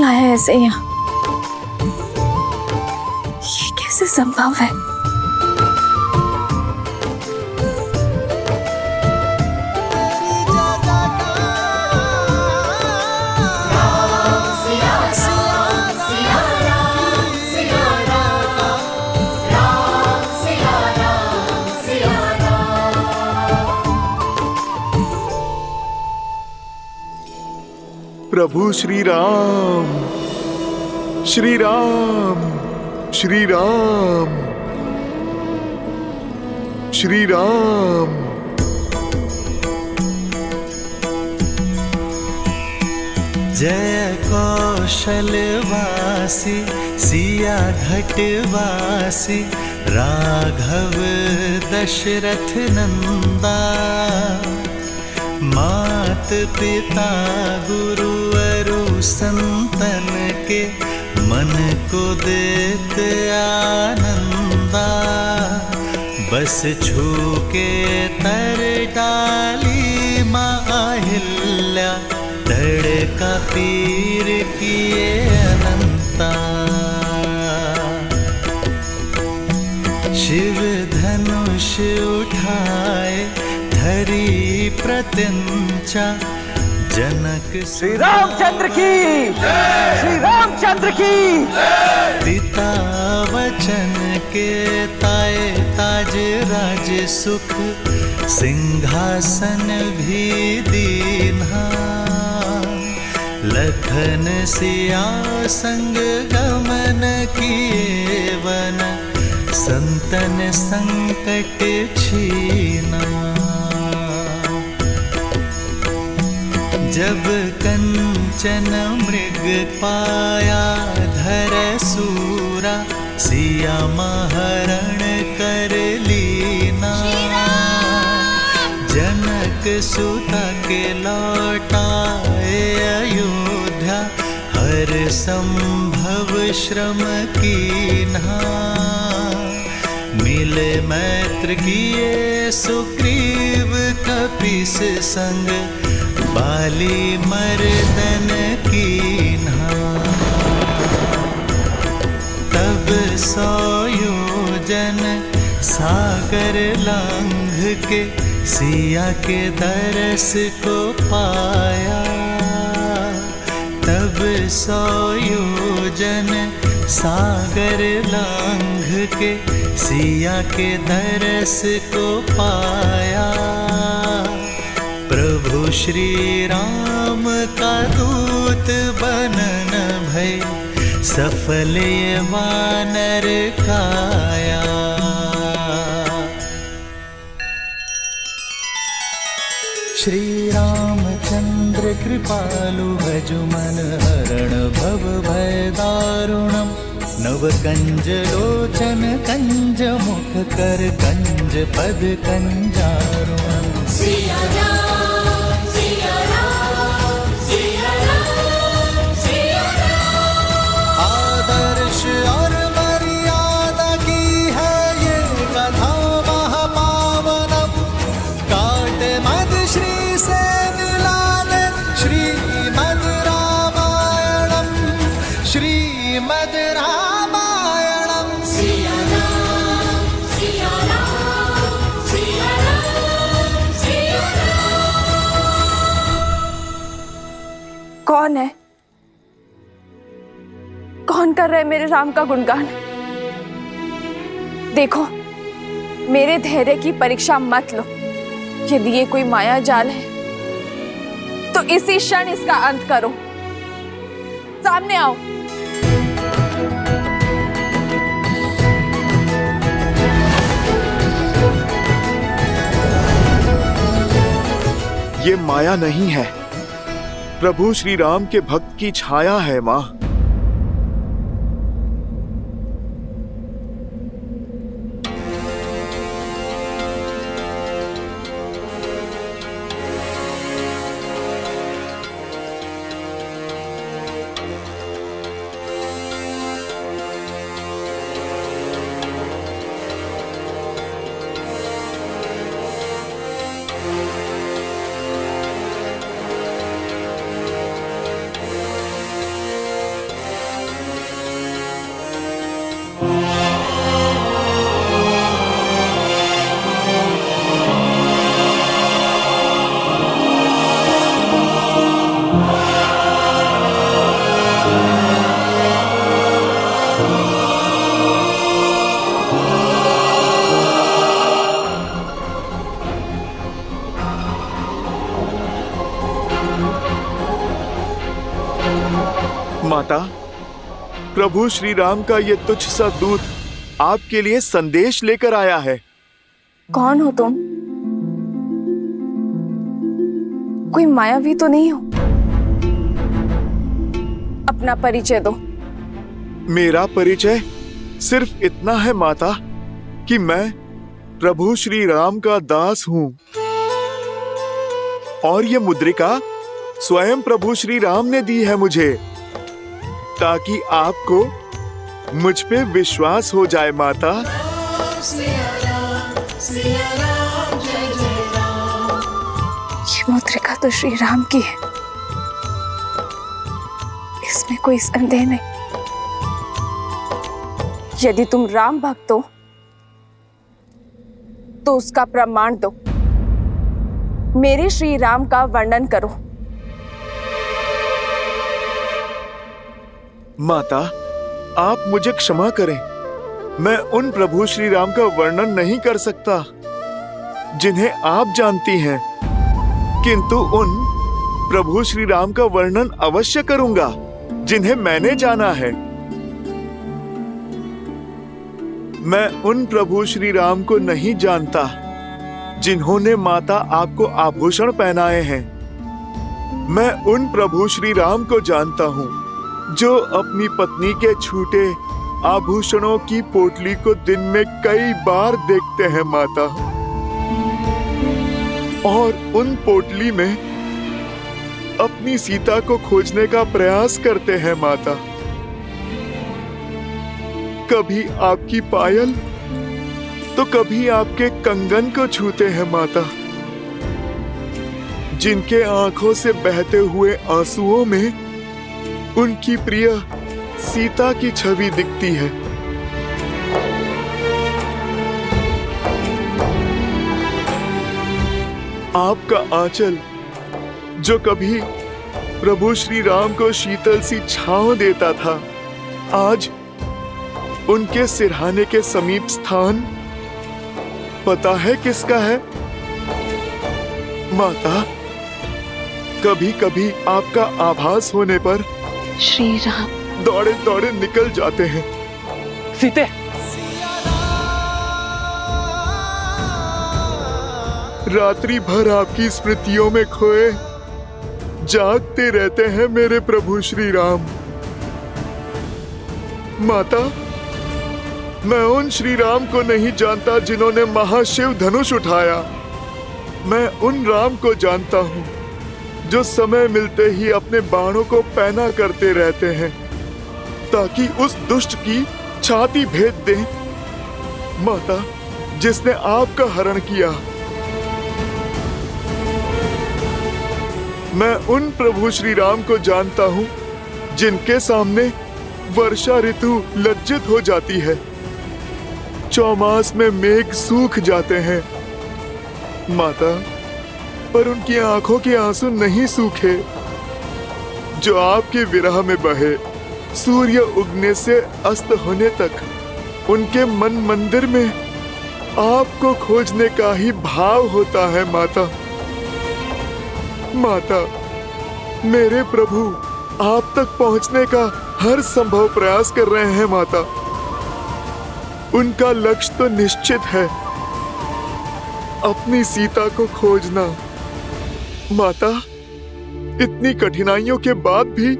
आया ऐसे यहाँ? ये कैसे संभव है? प्रभु श्री राम, श्री राम, श्री राम, श्री राम। जय कौशलवासी सिया घटवासी राघव दशरथ नंदा। मात पिता गुरु अरु संतन के मन को देते आनंदा। बस छू के तर डाली माँ अहिल्या धड़का पीर किए अनंता। शिव धनुष उठाए धरी प्रत्यंचा जनक। श्री रामचंद्र की श्री रामचंद्र की पिता वचन के ताए ताज राज सुख सिंहासन भी दीन्हा। लखन सिया संग गमन किए वन संतन संकट छीना। जब कंचन मृग पाया धर सूरा सिया महरण कर लीना। जनक सुता के लौटाए अयोध्या हर संभव श्रम कीन्हा। मिले मैत्र किए सुग्रीव कपीस संग बाली मर्दन कीन्हा। तब 100 योजन सागर लांघ के सिया के दरस को पाया। तब 100 योजन सागर लांघ के सिया के दरस को पाया। प्रभु श्री राम का दूत बनन भय सफल ये वानर काया। श्री रामचंद्र कृपालु भजु मन हरण भव भय दारुणम। नव कंज लोचन कंज मुख कर कंज पद कंजारुणम। सिया राम सिया राम सिया राम सिया राम। आदर्श और मर्यादा की है ये कथा महापावनम। काट मद श्री से मिला दे श्रीमद् रामायणम। श्रीमद् रामायणम। सिया राम सिया राम सिया राम सिया राम। कौन है? कौन कर रहे मेरे राम का गुणगान? देखो, मेरे धैर्य की परीक्षा मत लो। यदि ये कोई माया जाल है तो इसी क्षण इसका अंत करो। सामने आओ। ये माया नहीं है, प्रभु श्री राम के भक्त की छाया है माँ। माता, प्रभु श्री राम का ये तुच्छ सा दूत आपके लिए संदेश लेकर आया है। कौन हो तुम? कोई मायावी तो नहीं हो? अपना परिचय दो। मेरा परिचय सिर्फ इतना है माता कि मैं प्रभु श्री राम का दास हूँ और ये मुद्रिका स्वयं प्रभु श्री राम ने दी है मुझे, ताकि आपको मुझ पे विश्वास हो जाए माता। ये मुद्रिका तो श्री राम की है, इसमें कोई संदेह नहीं। यदि तुम राम भक्त हो तो उसका प्रमाण दो। मेरे श्री राम का वर्णन करो। माता, आप मुझे क्षमा करें, मैं उन प्रभु श्री राम का वर्णन नहीं कर सकता जिन्हें आप जानती हैं, किंतु उन प्रभु श्री राम का वर्णन अवश्य करूंगा जिन्हें मैंने जाना है। मैं उन प्रभु श्री राम को नहीं जानता जिन्होंने माता आपको आभूषण पहनाए हैं। मैं उन प्रभु श्री राम को जानता हूँ जो अपनी पत्नी के छूटे आभूषणों की पोटली को दिन में कई बार देखते हैं माता, और उन पोटली में अपनी सीता को खोजने का प्रयास करते हैं माता। कभी आपकी पायल तो कभी आपके कंगन को छूते हैं माता, जिनके आंखों से बहते हुए आंसुओं में उनकी प्रिय सीता की छवि दिखती है। आपका आंचल जो कभी प्रभु श्री राम को शीतल सी छांव देता था, आज उनके सिरहाने के समीप स्थान पता है किसका है माता? कभी कभी आपका आभास होने पर श्री राम दौड़े दौड़े निकल जाते हैं। सीते, रात्रि भर आपकी स्मृतियों में खोए जागते रहते हैं मेरे प्रभु श्री राम। माता, मैं उन श्री राम को नहीं जानता जिन्होंने महाशिव धनुष उठाया। मैं उन राम को जानता हूँ जो समय मिलते ही अपने बाणों को पैना करते रहते हैं ताकि उस दुष्ट की छाती भेद दें। माता, जिसने आपका हरण किया। मैं उन प्रभु श्री राम को जानता हूँ जिनके सामने वर्षा ऋतु लज्जित हो जाती है, चौमास में मेघ सूख जाते हैं माता, पर उनकी आंखों के आंसू नहीं सूखे जो आपके विरह में बहे। सूर्य उगने से अस्त होने तक उनके मन मंदिर में आपको खोजने का ही भाव होता है माता। माता, मेरे प्रभु आप तक पहुंचने का हर संभव प्रयास कर रहे हैं माता। उनका लक्ष्य तो निश्चित है, अपनी सीता को खोजना। माता, इतनी कठिनाइयों के बाद भी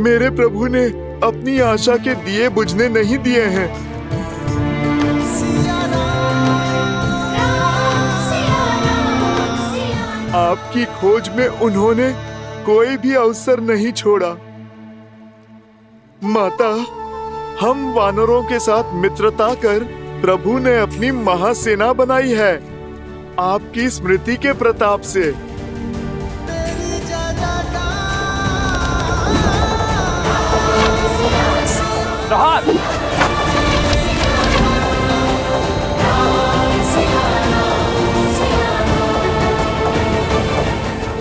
मेरे प्रभु ने अपनी आशा के दिए बुझने नहीं दिए हैं। आपकी खोज में उन्होंने कोई भी अवसर नहीं छोड़ा। माता, हम वानरों के साथ मित्रता कर प्रभु ने अपनी महासेना बनाई है आपकी स्मृति के प्रताप से।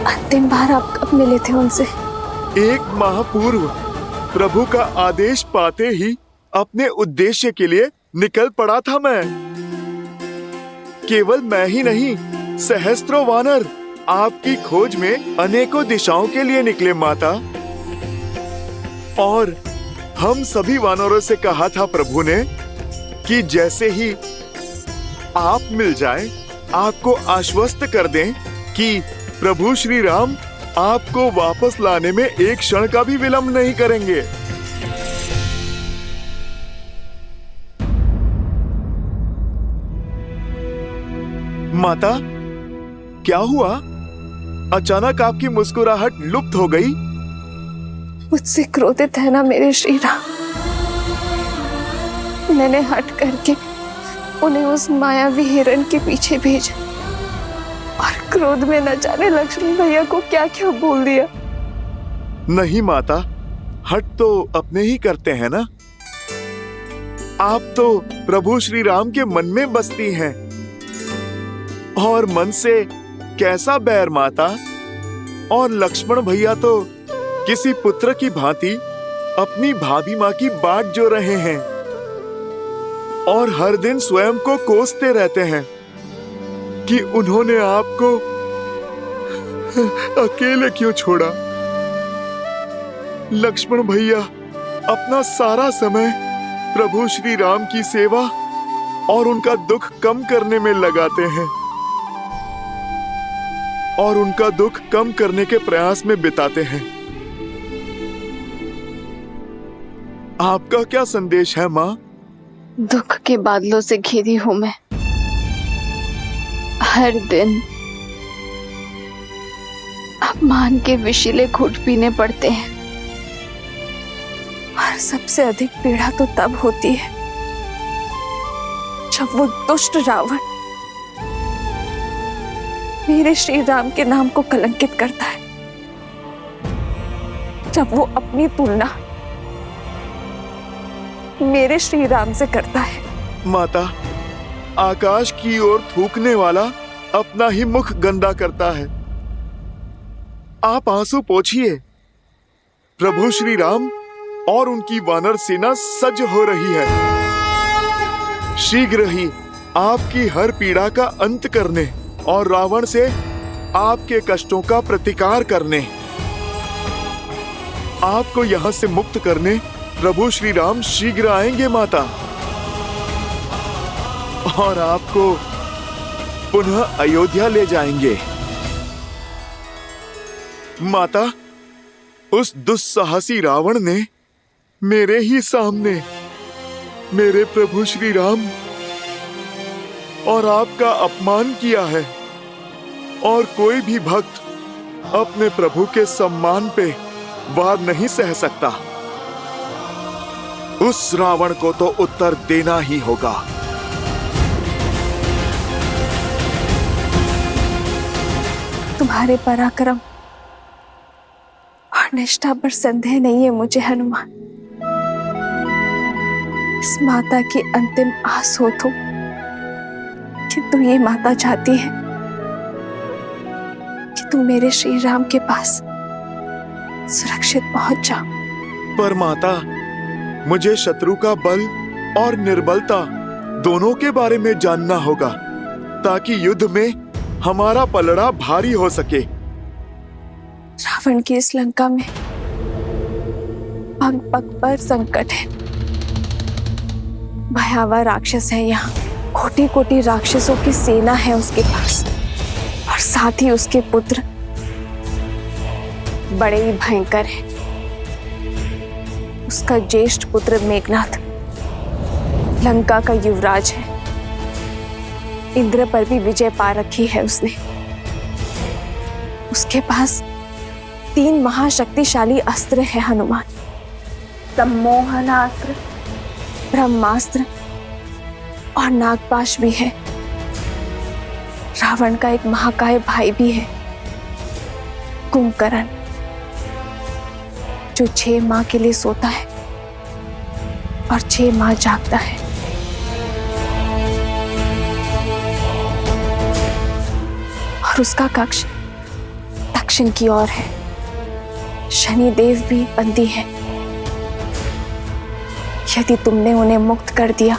अंतिम बार आप कब मिले थे उनसे? 1 माह पूर्व प्रभु का आदेश पाते ही अपने उद्देश्य के लिए निकल पड़ा था मैं। केवल मैं ही नहीं, सहस्त्रों वानर आपकी खोज में अनेकों दिशाओं के लिए निकले माता। और हम सभी वानरों से कहा था प्रभु ने कि जैसे ही आप मिल जाए आपको आश्वस्त कर दें कि प्रभु श्री राम आपको वापस लाने में एक क्षण का भी विलंब नहीं करेंगे। माता, क्या हुआ? अचानक आपकी मुस्कुराहट लुप्त हो गई। मुझसे क्रोधित है ना मेरे श्री राम? मैंने हट करके उन्हें उस मायावी हिरण के पीछे भेजा और क्रोध में न जाने लक्ष्मण भैया को क्या क्या बोल दिया। नहीं माता, हट तो अपने ही करते हैं ना। आप तो प्रभु श्री राम के मन में बसती हैं। और मन से कैसा बैर माता? और लक्ष्मण भैया तो किसी पुत्र की भांति अपनी भाभी माँ की बाट जो रहे हैं और हर दिन स्वयं को कोसते रहते हैं कि उन्होंने आपको अकेले क्यों छोड़ा। लक्ष्मण भैया अपना सारा समय प्रभु श्री राम की सेवा और उनका दुख कम करने में लगाते हैं और उनका दुख कम करने के प्रयास में बिताते हैं। आपका क्या संदेश है माँ? दुख के बादलों से घिरी हूं मैं। हर दिन अपमान के विषीले घूंट पीने पड़ते हैं और सबसे अधिक पीड़ा तो तब होती है जब वो दुष्ट रावण मेरे श्री राम के नाम को कलंकित करता है, जब वो अपनी तुलना मेरे श्री राम से करता है। माता, आकाश की ओर थूकने वाला अपना ही मुख गंदा करता है। आप आंसू पोंछिए। प्रभु श्री राम और उनकी वानर सेना सज्ज हो रही है। शीघ्र ही आपकी हर पीड़ा का अंत करने और रावण से आपके कष्टों का प्रतिकार करने, आपको यहां से मुक्त करने प्रभु श्री राम शीघ्र आएंगे माता, और आपको पुनः अयोध्या ले जाएंगे। माता, उस दुस्साहसी रावण ने मेरे ही सामने मेरे प्रभु श्री राम और आपका अपमान किया है, और कोई भी भक्त अपने प्रभु के सम्मान पे वार नहीं सह सकता। उस रावण को तो उत्तर देना ही होगा। तुम्हारे पराक्रम और निष्ठा पर संदेह नहीं है मुझे हनुमान। इस माता की अंतिम आस हो तो, किंतु ये माता चाहती है कि तुम मेरे श्री राम के पास सुरक्षित पहुंच जाओ। पर माता, मुझे शत्रु का बल और निर्बलता दोनों के बारे में जानना होगा, ताकि युद्ध में हमारा पलड़ा भारी हो सके। रावण की इस लंका में पग पग पर संकट है। भयावह राक्षस है यहाँ, कोटि कोटि राक्षसों की सेना है उसके पास, और साथ ही उसके पुत्र बड़े ही भयंकर हैं। उसका ज्येष्ठ पुत्र मेघनाथ लंका का युवराज है। इंद्र पर भी विजय पा रखी है उसने। उसके पास 3 महाशक्तिशाली अस्त्र है हनुमान। सम्मोहनास्त्र, ब्रह्मास्त्र और नागपाश भी है। रावण का एक महाकाय भाई भी है, कुंभकर्ण, जो 6 माह के लिए सोता है और 6 माह जागता है। और उसका कक्ष दक्षिण की ओर है। शनि देव भी बंदी है। यदि तुमने उन्हें मुक्त कर दिया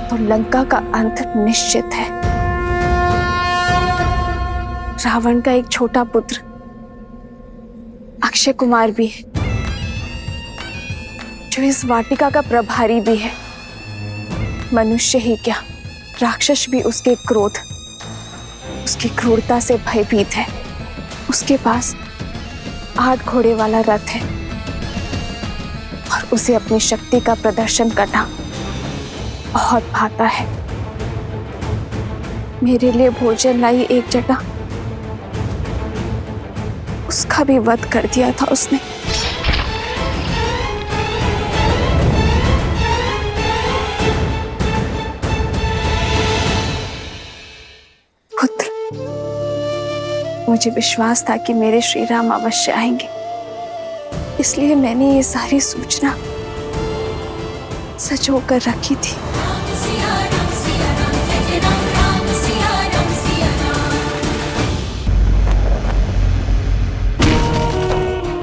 तो लंका का अंत निश्चित है। रावण का एक छोटा पुत्र अक्षय कुमार भी है, जो इस वाटिका का प्रभारी भी है। मनुष्य ही क्या, राक्षस भी उसके क्रोध, उसकी क्रूरता से भयभीत है। उसके पास 8 घोड़े वाला रथ है और उसे अपनी शक्ति का प्रदर्शन करना बहुत भाता है। मेरे लिए भोजन लाई एक जटा, उसका भी वध कर दिया था उसने। पुत्र, मुझे विश्वास था कि मेरे श्री राम अवश्य आएंगे, इसलिए मैंने ये सारी सूचना सच होकर रखी थी। सिया राम जय जय राम राम सिया राम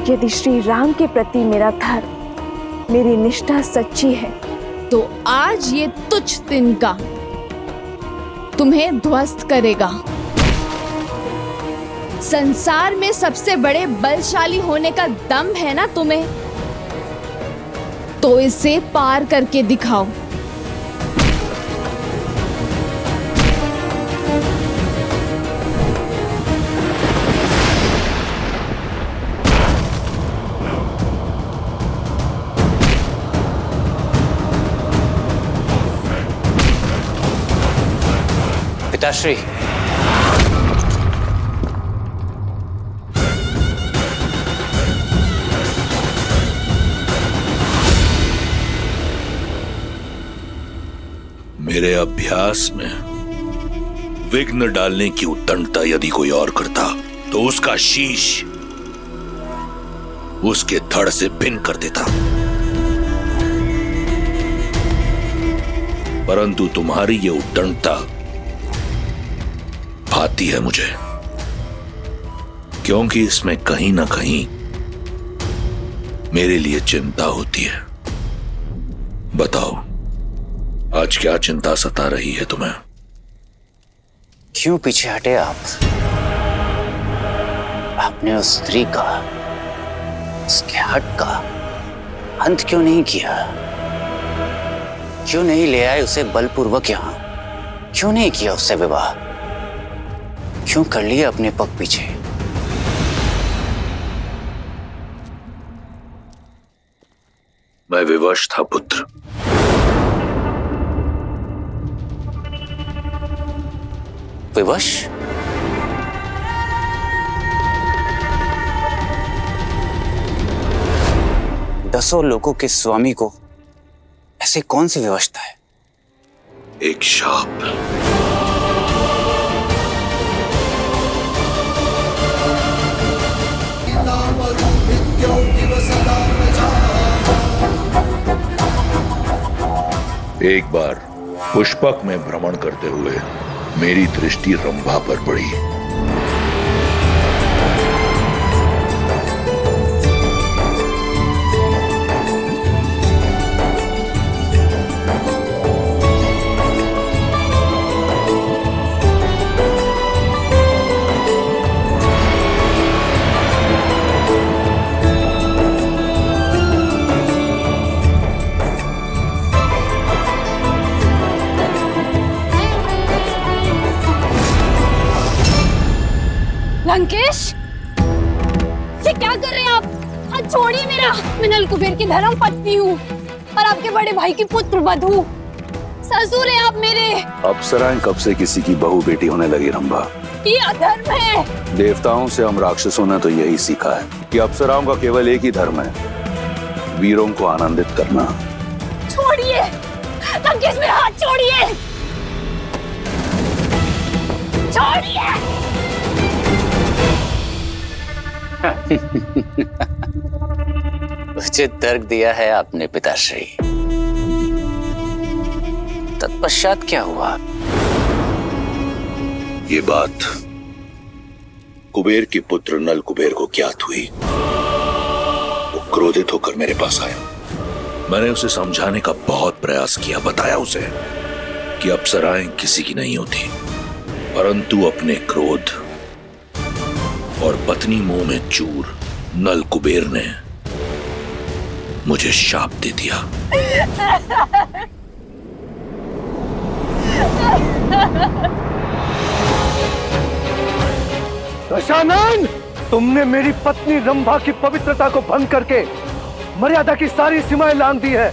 यदि श्री राम के प्रति मेरा धर्म, मेरी निष्ठा सच्ची है, तो आज ये तुच्छ तिनका तुम्हें ध्वस्त करेगा। संसार में सबसे बड़े बलशाली होने का दम है ना तुम्हें, तो इसे पार करके दिखाओ। पिताश्री, मेरे अभ्यास में विघ्न डालने की उत्तंडता यदि कोई और करता तो उसका शीश उसके धड़ से भिन्न कर देता, परंतु तुम्हारी ये उत्तंडता भाती है मुझे, क्योंकि इसमें कहीं ना कहीं मेरे लिए चिंता होती है। बताओ, आज क्या चिंता सता रही है तुम्हें? क्यों पीछे हटे आप? आपने उस स्त्री का, उसके हट का अंत क्यों नहीं किया? क्यों नहीं ले आए उसे बलपूर्वक यहां? क्यों नहीं किया उससे विवाह? क्यों कर लिया अपने पग पीछे? मैं विवश था पुत्र। विवश? दसों लोगों के स्वामी को ऐसे कौन सी विवशता है? एक शाप। एक बार पुष्पक में भ्रमण करते हुए मेरी दृष्टि रंभा पर पड़ी। लंकेश, ये क्या कर रहे हैं आप? हाथ छोड़िए मेरा। मैं नल कुबेर की धर्म पत्नी हूँ और आपके बड़े भाई की पुत्र वधू। ससुर है आप मेरे। अप्सराएं कब से किसी की बहू बेटी होने लगी रंभा? ये अधर्म है। देवताओं से हम राक्षसों ने तो यही सीखा है कि अप्सराओं का केवल एक ही धर्म है, वीरों को आनंदित करना। छोड़िए लंकेश, मेरा हाथ छोड़िए। छोड़िए। उचित तर्क दिया है आपने पिताश्री। तत्पश्चात क्या हुआ? ये बात कुबेर के पुत्र नल कुबेर को ज्ञात हुई। वो क्रोधित होकर मेरे पास आया। मैंने उसे समझाने का बहुत प्रयास किया, बताया उसे कि अप्सराएं किसी की नहीं होती, परंतु अपने क्रोध और पत्नी मुंह में चूर नल कुबेर ने मुझे शाप दे दिया। दशानन, तुमने मेरी पत्नी रंभा की पवित्रता को भंग करके मर्यादा की सारी सीमाएं लांघ दी है।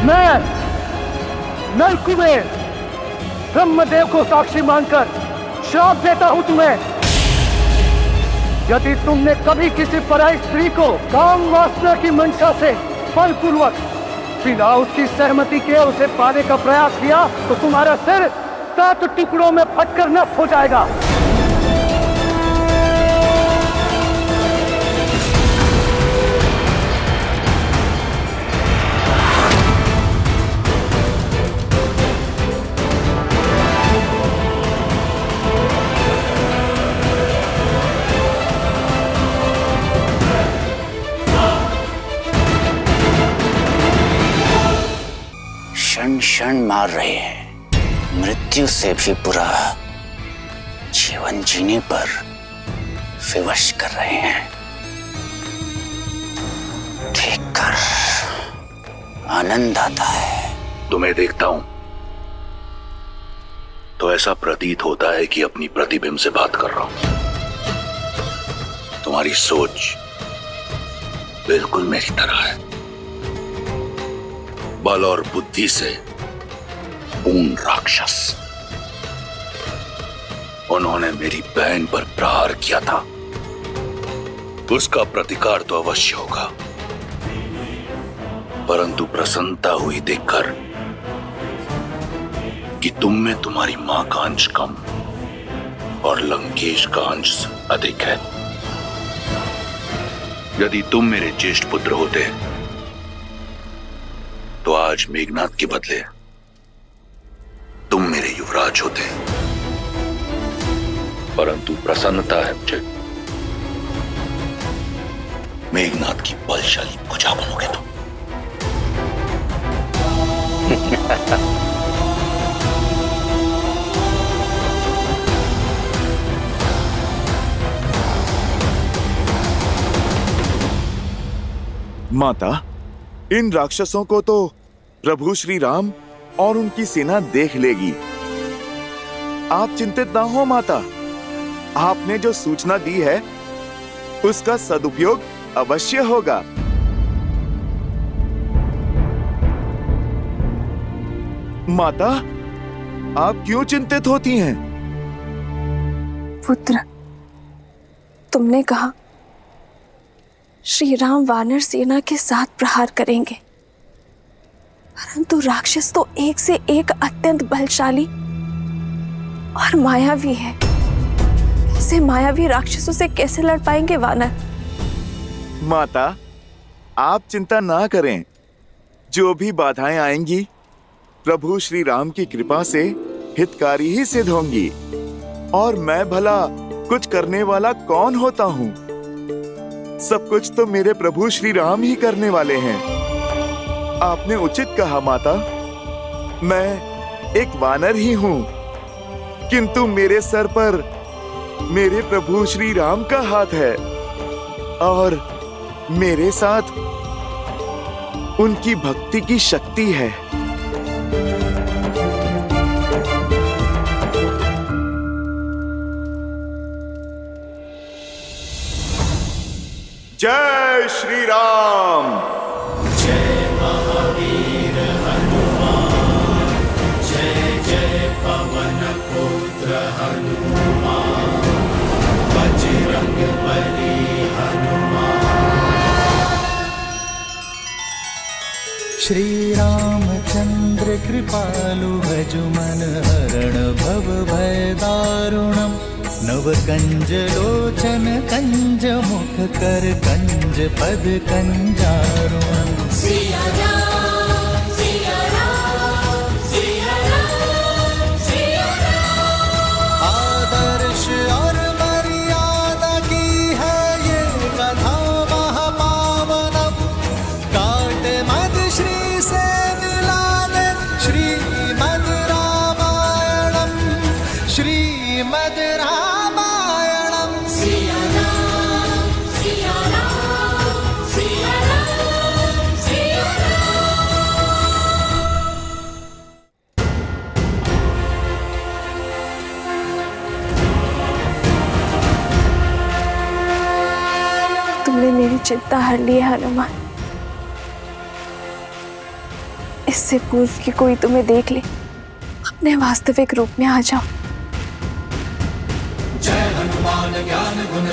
मैं नल कुबेर ब्रह्मदेव को साक्षी मानकर श्राप देता हूं तुम्हें। यदि तुमने कभी किसी पराई स्त्री को काम वासना की मंशा से बलपूर्वक बिना उसकी सहमति के उसे पाने का प्रयास किया तो तुम्हारा सिर 7 टुकड़ों में फटकर नष्ट हो जाएगा। क्षण क्षण मार रहे हैं, मृत्यु से भी बुरा जीवन जीने पर विवश कर रहे हैं। देखकर आनंद आता है। तुम्हें देखता हूं तो ऐसा प्रतीत होता है कि अपनी प्रतिबिंब से बात कर रहा हूं। तुम्हारी सोच बिल्कुल मेरी तरह है, बल और बुद्धि से पूर्ण राक्षस। उन्होंने मेरी बहन पर प्रहार किया था, उसका प्रतिकार तो अवश्य होगा, परंतु प्रसन्नता हुई देखकर कि तुम में तुम्हारी मां का अंश कम और लंकेश का अंश अधिक है। यदि तुम मेरे ज्येष्ठ पुत्र होते तो आज मेघनाथ के बदले तुम मेरे युवराज होते, परंतु प्रसन्नता है मुझे मेघनाथ की बलशाली भुजा बनोगे तुम। माता, इन राक्षसों को तो प्रभु श्री राम और उनकी सेना देख लेगी। आप चिंतित ना हो माता, आपने जो सूचना दी है उसका सदुपयोग अवश्य होगा। माता, आप क्यों चिंतित होती हैं? पुत्र, तुमने कहा श्री राम वानर सेना के साथ प्रहार करेंगे, परंतु राक्षस तो एक से एक अत्यंत बलशाली और मायावी है। ऐसे मायावी राक्षसों से कैसे लड़ पाएंगे वानर? माता, आप चिंता ना करें, जो भी बाधाएं आएंगी प्रभु श्री राम की कृपा से हितकारी ही सिद्ध होंगी। और मैं भला कुछ करने वाला कौन होता हूँ? सब कुछ तो मेरे प्रभु श्री राम ही करने वाले हैं। आपने उचित कहा माता, मैं एक वानर ही हूँ, किंतु मेरे सर पर मेरे प्रभु श्री राम का हाथ है और मेरे साथ उनकी भक्ति की शक्ति है। जय श्री राम। जय महावीर हनुमान, जय जय पवन पुत्र हनुमान, बजरंग बली हनुमान। श्री रामचंद्र कृपालु भजुमन हरण भव भय दारुणम, नव कंज लोचन कंज मुख कर कंज पद कंजारुणम। सिया राम सिया राम सिया राम सिया राम। आदर्श और मर्यादा की है ये कथा महापावनम, काटे मद श्री से मिला दे श्रीमद् रामायणम। चिंता हर ली है हनुमान। इससे पूर्व कि कोई तुम्हें देख ले, अपने वास्तविक रूप में आ जाओ।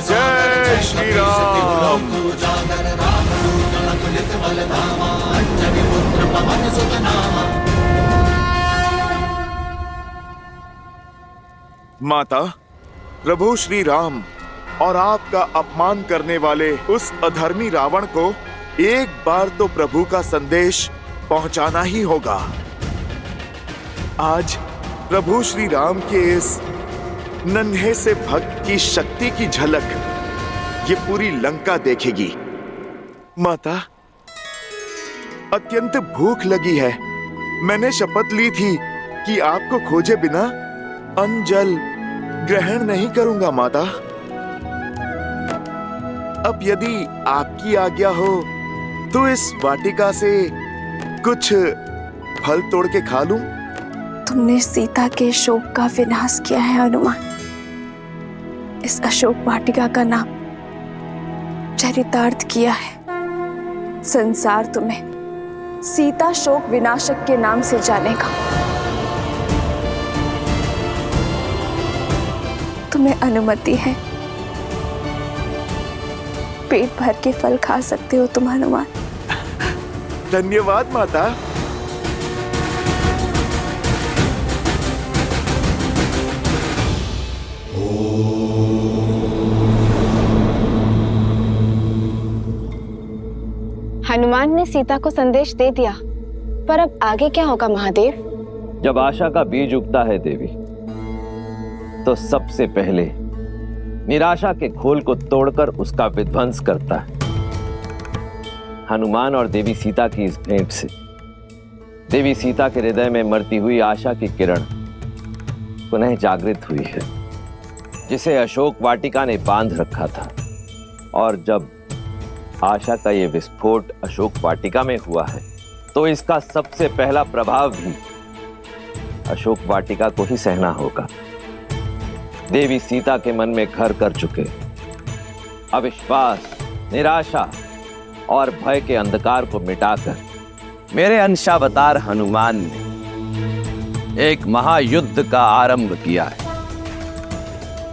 जय श्री राम। माता, प्रभु श्री राम और आपका अपमान करने वाले उस अधर्मी रावण को एक बार तो प्रभु का संदेश पहुंचाना ही होगा। आज प्रभु श्री राम के इस नन्हे से भक्त की शक्ति की झलक ये पूरी लंका देखेगी। माता, अत्यंत भूख लगी है। मैंने शपथ ली थी कि आपको खोजे बिना अन्न जल ग्रहण नहीं करूंगा माता। अब यदि आपकी आज्ञा हो तो इस वाटिका से कुछ फल तोड़ के खा लूं। तुमने सीता के शोक का विनाश किया है हनुमान। इस अशोक वाटिका का नाम चरितार्थ किया है। संसार तुम्हें सीता शोक विनाशक के नाम से जानेगा। तुम्हें अनुमति है, पेट भर के फल खा सकते हो तुम हनुमान। धन्यवाद माता। हनुमान ने सीता को संदेश दे दिया, पर अब आगे क्या होगा महादेव? जब आशा का बीज उगता है देवी, तो सबसे पहले निराशा के खोल को तोड़कर उसका विध्वंस करता है। हनुमान और देवी सीता की इस भेंट से देवी सीता के हृदय में मरती हुई आशा की किरण पुनः जागृत हुई है, जिसे अशोक वाटिका ने बांध रखा था। और जब आशा का ये विस्फोट अशोक वाटिका में हुआ है, तो इसका सबसे पहला प्रभाव भी अशोक वाटिका को ही सहना होगा। देवी सीता के मन में घर कर चुके अविश्वास, निराशा और भय के अंधकार को मिटाकर मेरे अंशावतार हनुमान ने एक महायुद्ध का आरंभ किया है,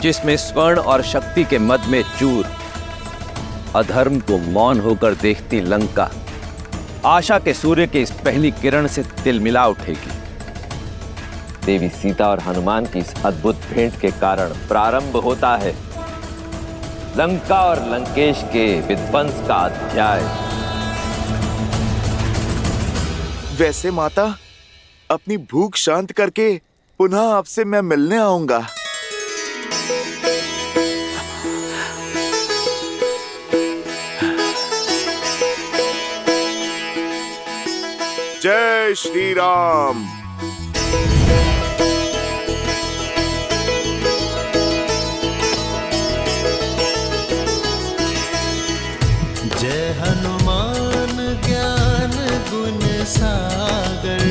जिसमें स्वर्ण और शक्ति के मद में चूर अधर्म को मौन होकर देखती लंका आशा के सूर्य की इस पहली किरण से तिलमिला उठेगी। देवी सीता और हनुमान की इस अद्भुत भेंट के कारण प्रारंभ होता है लंका और लंकेश के विध्वंस का अध्याय। वैसे माता, अपनी भूख शांत करके पुनः आपसे मैं मिलने आऊंगा। जय श्री राम। जय हनुमान ज्ञान गुण सागर,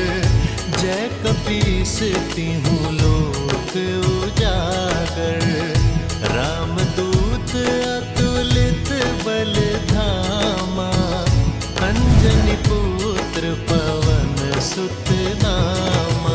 जय कपीस तिहुँ लोक उजागर। रामदूत अतुलित बल धामा, अंजनी पुत्र पवन सुत नामा।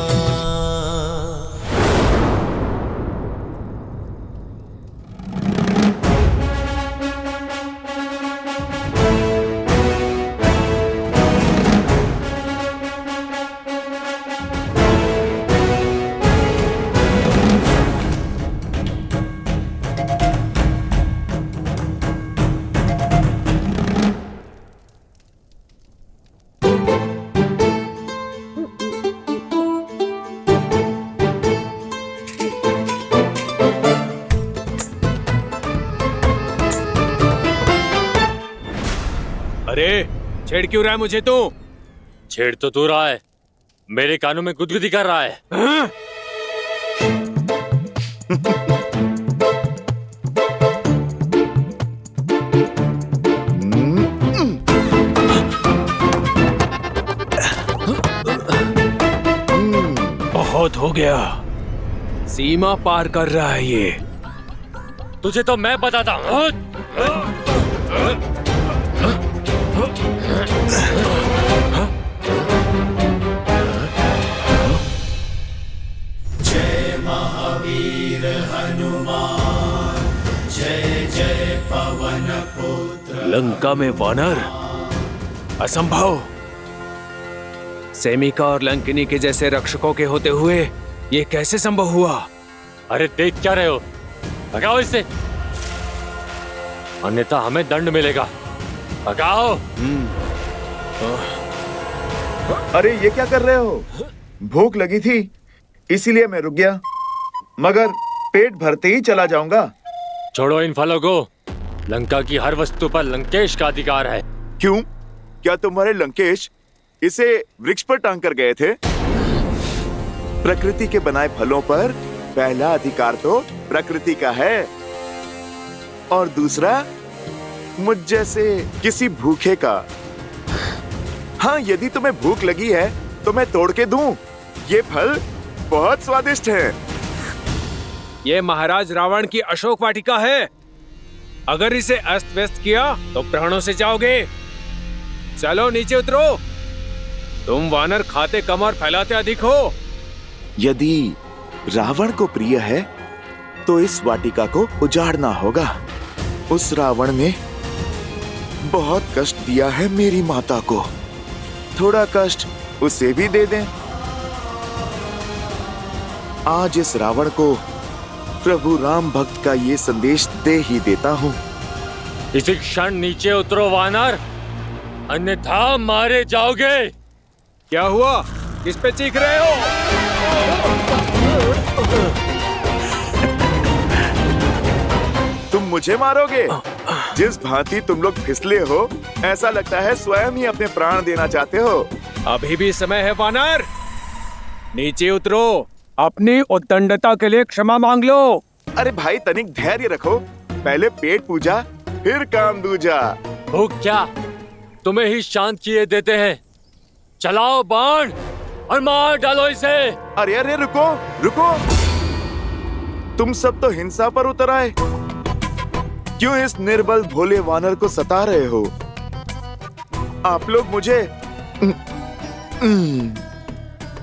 अरे छेड़ क्यों रहा है मुझे तू? छेड़ तो तू रहा है, मेरे कानों में गुदगुदी कर रहा है। बहुत हो गया, सीमा पार कर रहा है ये। तुझे तो मैं बताता हूँ। लंका में वानर? असंभव। सेमिका और लंकिनी के जैसे रक्षकों के होते हुए ये कैसे संभव हुआ? अरे देख क्या रहे हो, भगाओ इससे, अन्यथा हमें दंड मिलेगा। भगाओ। अरे ये क्या कर रहे हो? भूख लगी थी इसीलिए मैं रुक गया, मगर पेट भरते ही चला जाऊंगा। छोड़ो इन फलों को, लंका की हर वस्तु पर लंकेश का अधिकार है। क्यों? क्या तुम्हारे लंकेश इसे वृक्ष पर टांग कर गए थे? प्रकृति के बनाए फलों पर पहला अधिकार तो प्रकृति का है, और दूसरा मुझ जैसे किसी भूखे का। हाँ, यदि तुम्हें भूख लगी है तो मैं तोड़ के दूं। ये फल बहुत स्वादिष्ट है। ये महाराज रावण की अशोक वाटिका है। अगर इसे अस्त व्यस्त किया तो प्राणों से जाओगे। चलो नीचे उतरो। तुम वानर खाते कम और फैलाते अधिक हो। यदि रावण को प्रिय है तो इस वाटिका को उजाड़ना होगा। उस रावण ने बहुत कष्ट दिया है मेरी माता को, थोड़ा कष्ट उसे भी दे दें। आज इस रावण को प्रभु राम भक्त का ये संदेश दे ही देता हूँ। इसी क्षण नीचे उतरो वानर, अन्यथा मारे जाओगे। क्या हुआ? किस पे चीख रहे हो? तुम मुझे मारोगे? जिस भांति तुम लोग फिसले हो, ऐसा लगता है स्वयं ही अपने प्राण देना चाहते हो। अभी भी समय है वानर, नीचे उतरो। अपनी उद्दंडता के लिए क्षमा मांग लो। अरे भाई तनिक धैर्य रखो, पहले पेट पूजा फिर काम दूजा। भूख क्या तुम्हें ही शांत किए देते हैं। चलाओ बाण और मार डालो इसे। अरे अरे रुको रुको, तुम सब तो हिंसा पर उतर आए। क्यों इस निर्बल भोले वानर को सता रहे हो? आप लोग मुझे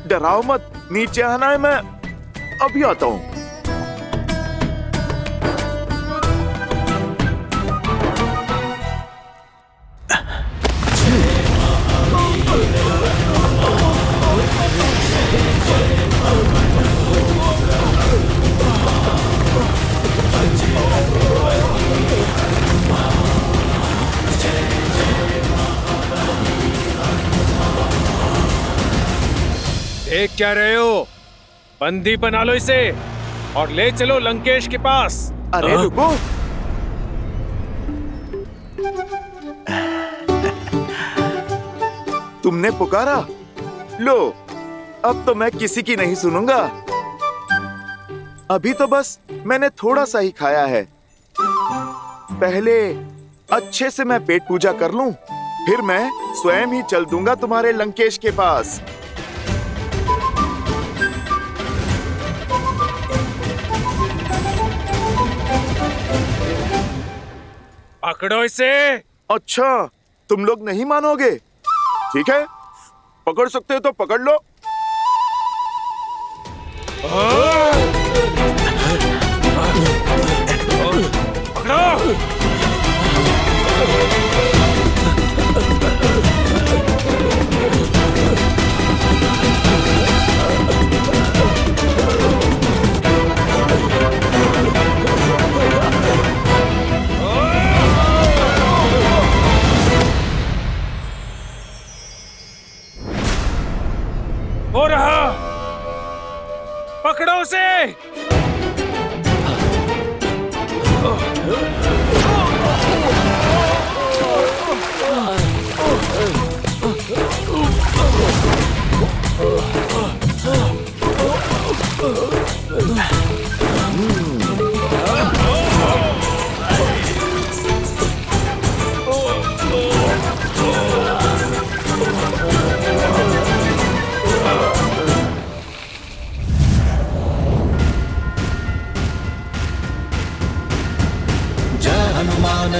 डराओ मत, नीचे आना है, मैं अभी आता हूं। देख क्या रहे हो? बंदी बना लो इसे और ले चलो लंकेश के पास। अरे रुको, तुमने पुकारा, लो अब तो मैं किसी की नहीं सुनूंगा। अभी तो बस मैंने थोड़ा सा ही खाया है। पहले अच्छे से मैं पेट पूजा कर लूं, फिर मैं स्वयं ही चल दूंगा तुम्हारे लंकेश के पास। पकड़ो इसे। अच्छा, तुम लोग नहीं मानोगे? ठीक है, पकड़ सकते हो तो पकड़ लो। पकड़ो। हो रहा, पकड़ो उसे।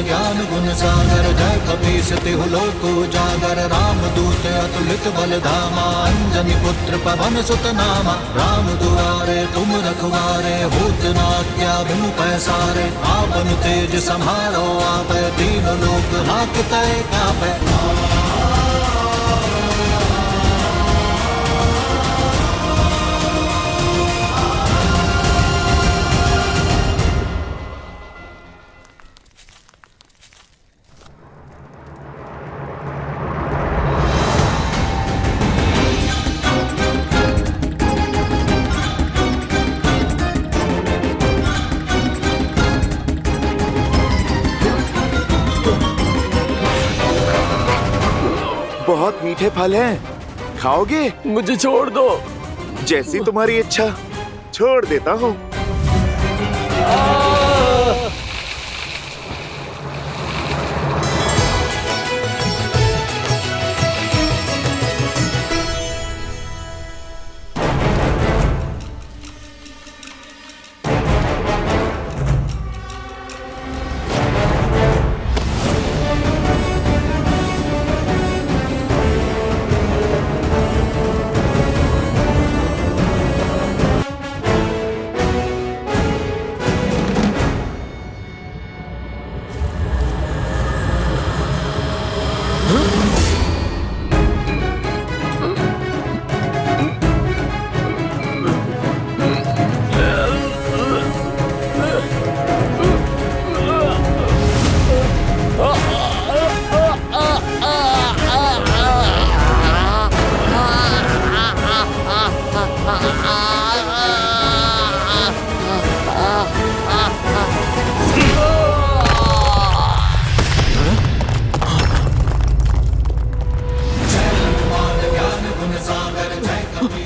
ज्ञान गुण सागर जय कपीस तिहु लोक उजागर रामदूत अतुलित बल धामा अंजनी पुत्र पवन सुत नामा राम दुआरे तुम रखवारे होत न अत्याभिमु पैसारे आपन तेज सम्हारो आपै तीन लोक हाकते कापै बहुत मीठे फल हैं, खाओगे? मुझे छोड़ दो। जैसी तुम्हारी इच्छा, छोड़ देता हूँ।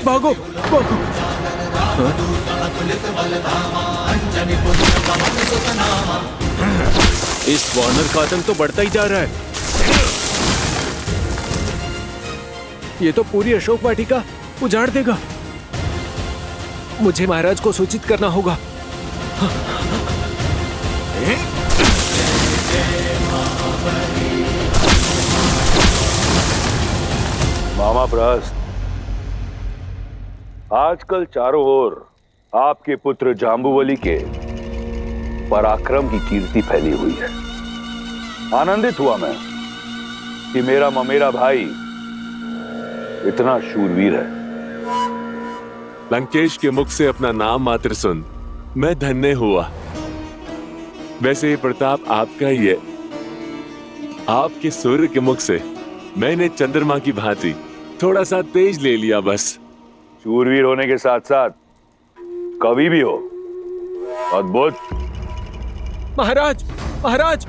भागो भागो। इस वानर का आतंक तो बढ़ता ही जा रहा है। ये तो पूरी अशोक वाटिका उजाड़ देगा। मुझे महाराज को सूचित करना होगा। मामा प्रहस्त, आजकल चारों ओर आपके पुत्र जाम्बुवली के पराक्रम की कीर्ति फैली हुई है। आनंदित हुआ मैं कि मेरा ममेरा भाई इतना शूरवीर है। लंकेश के मुख से अपना नाम मात्र सुन मैं धन्य हुआ। वैसे ये प्रताप आपका ही है। आपके सूर्य के मुख से मैंने चंद्रमा की भांति थोड़ा सा तेज ले लिया बस। शूरवीर होने के साथ साथ कवि भी हो। अद्भुत। महाराज महाराज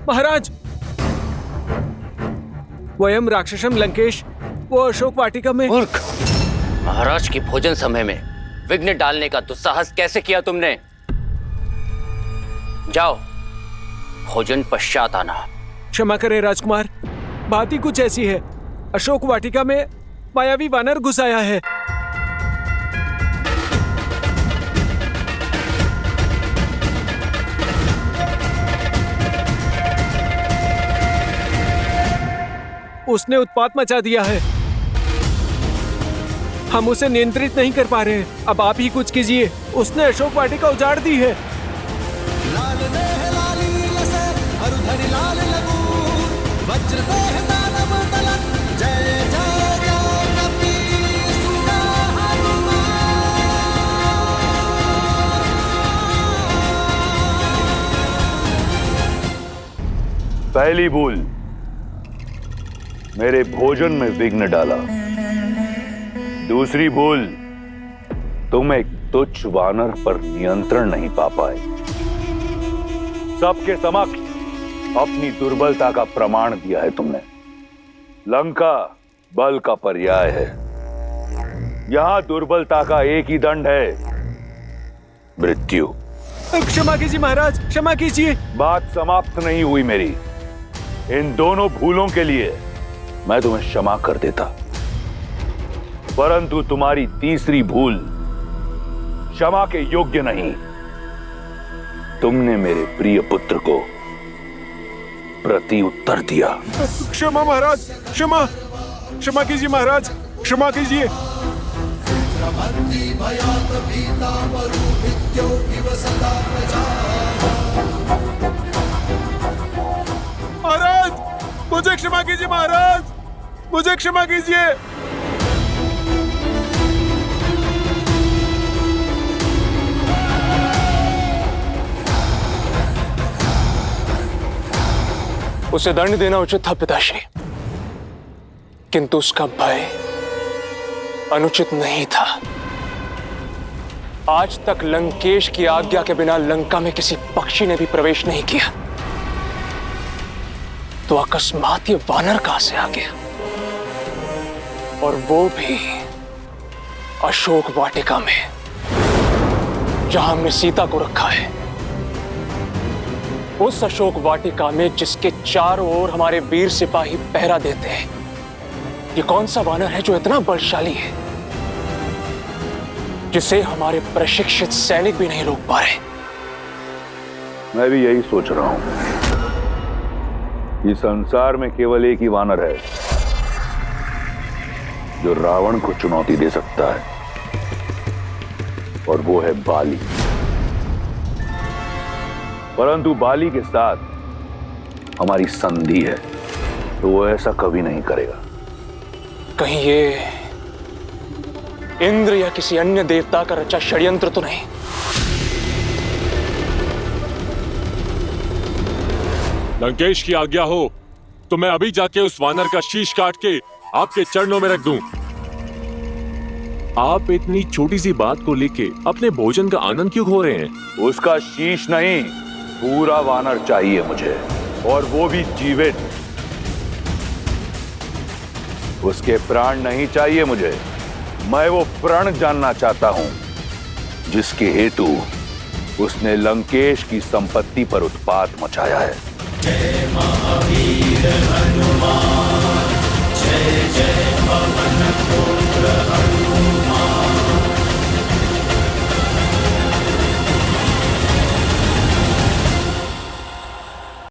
महाराज, वयम राक्षसम लंकेश वो अशोक वाटिका में। मूर्ख! महाराज की भोजन समय में विघ्न डालने का दुस्साहस कैसे किया तुमने? जाओ, भोजन पश्चात आना। क्षमा करें राजकुमार, बात ही कुछ ऐसी है। अशोक वाटिका में मायावी वानर घुस आया है। उसने उत्पात मचा दिया है। हम उसे नियंत्रित नहीं कर पा रहे। अब आप ही कुछ कीजिए। उसने अशोक वाटिका उजाड़ दी है। पहली भूल, मेरे भोजन में विघ्न डाला। दूसरी भूल, तुम एक तुच्छ वानर पर नियंत्रण नहीं पा पाए। सबके समक्ष अपनी दुर्बलता का प्रमाण दिया है तुमने। लंका बल का पर्याय है। यहां दुर्बलता का एक ही दंड है, मृत्यु। क्षमा कीजिए महाराज, क्षमा कीजिए। बात समाप्त नहीं हुई मेरी। इन दोनों भूलों के लिए मैं तुम्हें क्षमा कर देता, परंतु तुम्हारी तीसरी भूल क्षमा के योग्य नहीं। तुमने मेरे प्रिय पुत्र को प्रति उत्तर दिया। क्षमा महाराज, क्षमा क्षमा कीजिए महाराज, क्षमा कीजिए। महाराज मुझे क्षमा कीजिए, महाराज मुझे क्षमा कीजिए। उसे दंड देना उचित था पिताश्री, किंतु उसका भय अनुचित नहीं था। आज तक लंकेश की आज्ञा के बिना लंका में किसी पक्षी ने भी प्रवेश नहीं किया, तो अकस्मात ये वानर कहां से आ गया, और वो भी अशोक वाटिका में, जहां हमने सीता को रखा है। उस अशोक वाटिका में जिसके चारों ओर हमारे वीर सिपाही पहरा देते हैं। ये कौन सा वानर है जो इतना बलशाली है, जिसे हमारे प्रशिक्षित सैनिक भी नहीं रोक पा रहे? मैं भी यही सोच रहा हूं। इस संसार में केवल एक ही वानर है जो रावण को चुनौती दे सकता है, और वो है बाली। परंतु बाली के साथ हमारी संधि है, तो वो ऐसा कभी नहीं करेगा। कहीं ये इंद्र या किसी अन्य देवता का रचा षड्यंत्र तो नहीं? लंकेश की आज्ञा हो तो मैं अभी जाके उस वानर का शीश काट के आपके चरणों में रख दूं। आप इतनी छोटी सी बात को लेके अपने भोजन का आनंद क्यों खो रहे हैं? उसका शीश नहीं, पूरा वानर चाहिए मुझे, और वो भी जीवित। उसके प्राण नहीं चाहिए मुझे, मैं वो प्रण जानना चाहता हूं जिसके हेतु उसने लंकेश की संपत्ति पर उत्पात मचाया है। जय महावीर हनुमान।